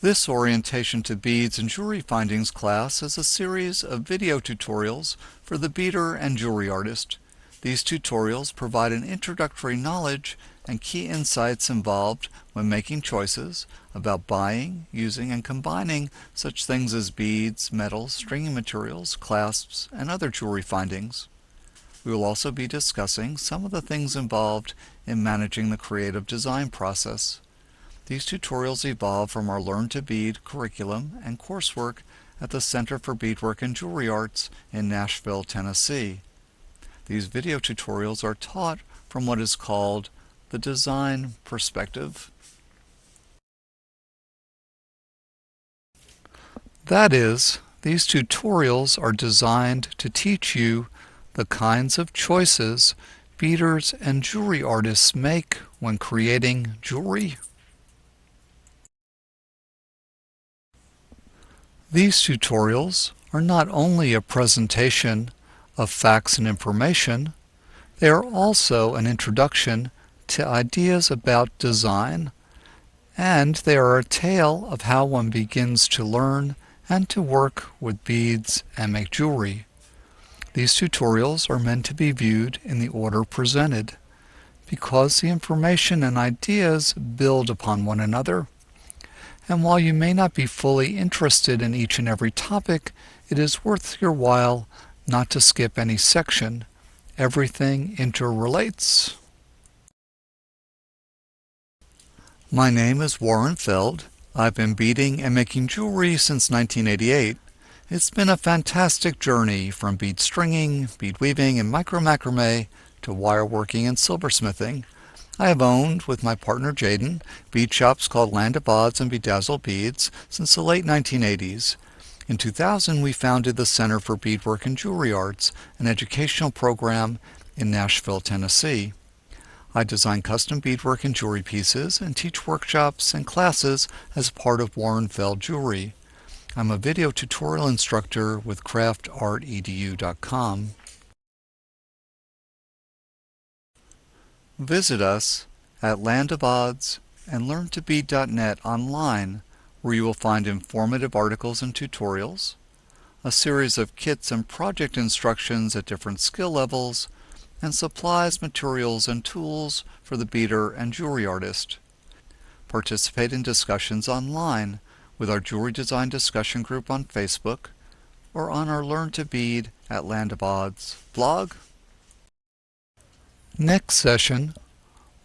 This Orientation to Beads and Jewelry Findings class is a series of video tutorials for the beader and jewelry artist. These tutorials provide an introductory knowledge and key insights involved when making choices about buying, using, and combining such things as beads, metals, stringing materials, clasps, and other jewelry findings. We will also be discussing some of the things involved in managing the creative design process. These tutorials evolve from our Learn to Bead curriculum and coursework at the Center for Beadwork and Jewelry Arts in Nashville, Tennessee. These video tutorials are taught from what is called the design perspective. That is, these tutorials are designed to teach you the kinds of choices beaders and jewelry artists make when creating jewelry. These tutorials are not only a presentation of facts and information, they are also an introduction to ideas about design, and they are a tale of how one begins to learn and to work with beads and make jewelry. These tutorials are meant to be viewed in the order presented, because the information and ideas build upon one another. And while you may not be fully interested in each and every topic, it is worth your while not to skip any section. Everything interrelates. My name is Warren Feld. I've been beading and making jewelry since 1988. It's been a fantastic journey from bead stringing, bead weaving, and micro-macrame to wire working and silversmithing. I have owned, with my partner Jaden, bead shops called Land of Odds and Bedazzled Beads since the late 1980s. In 2000, we founded the Center for Beadwork and Jewelry Arts, an educational program in Nashville, Tennessee. I design custom beadwork and jewelry pieces and teach workshops and classes as part of Warren Feld Jewelry. I'm a video tutorial instructor with craftartedu.com. Visit us at Land of Odds and learntobead.net online, where you will find informative articles and tutorials, a series of kits and project instructions at different skill levels, and supplies, materials, and tools for the beader and jewelry artist. Participate in discussions online with our Jewelry Design Discussion Group on Facebook or on our Learn to Bead at Land of Odds blog. Next session,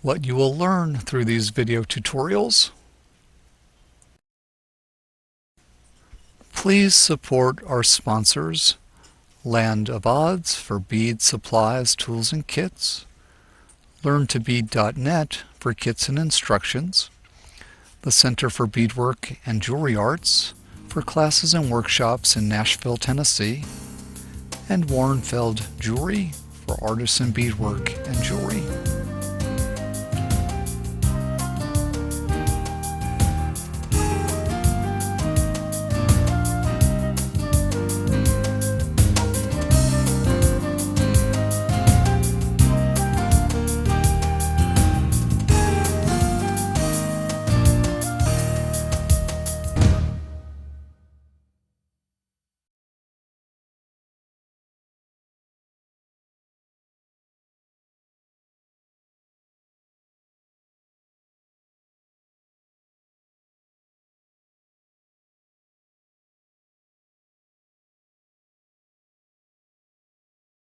what you will learn through these video tutorials. Please support our sponsors, Land of Odds for bead supplies, tools, and kits, learntobead.net for kits and instructions, the Center for Beadwork and Jewelry Arts for classes and workshops in Nashville, Tennessee, and Warren Feld Jewelry for artisan beadwork and jewelry.